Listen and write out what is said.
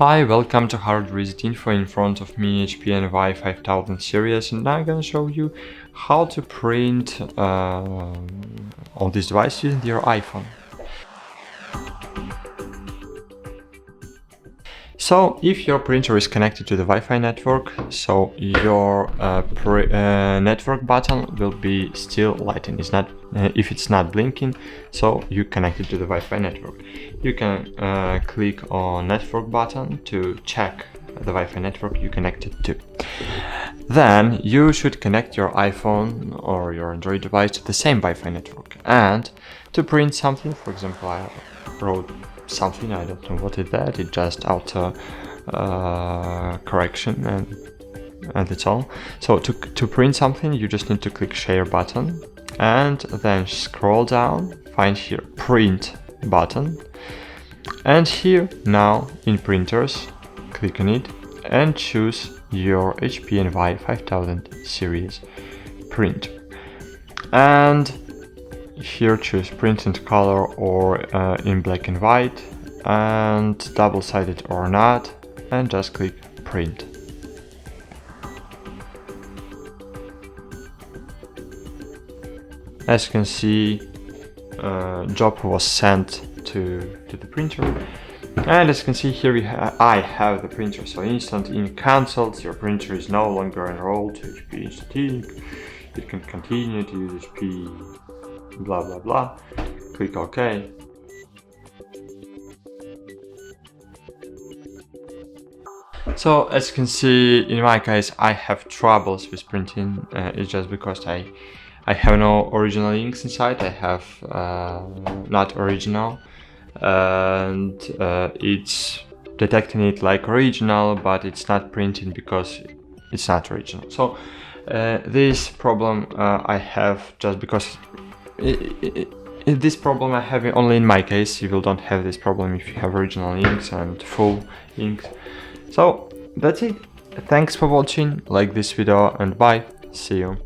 Hi, welcome to HardReset.Info. In front of me HPNY 5000 series, and now I'm gonna show you how to print on this device using your iPhone. So if your printer is connected to the Wi-Fi network, so your network button will be still lighting. It's not if it's not blinking, so you connected to the Wi-Fi network. You can click on network button to check the Wi-Fi network you connected to. Then you should connect your iPhone or your Android device to the same Wi-Fi network. And to print something, for example, I wrote something, I don't know what is that, it just auto correction and that's all. So to print something, you just need to click share button and then scroll down, find here print button, and here now in printers, click on it and choose your HPNY 5000 series printer. And here choose print in color or in black and white, and double-sided or not, and just click print. As you can see, job was sent to the printer, and as you can see here I have the printer, so instant ink cancelled, your printer is no longer enrolled to HP Instant Ink, you can continue to use HP blah blah blah, click OK. So as you can see, in my case I have troubles with printing. It's just because I have no original inks inside, I have not original, and it's detecting it like original, but it's not printing because it's not original. So this problem I have just because this problem I have only in my case. You will don't have this problem if you have original inks and full inks. So that's it. Thanks for watching, like this video and bye, see you.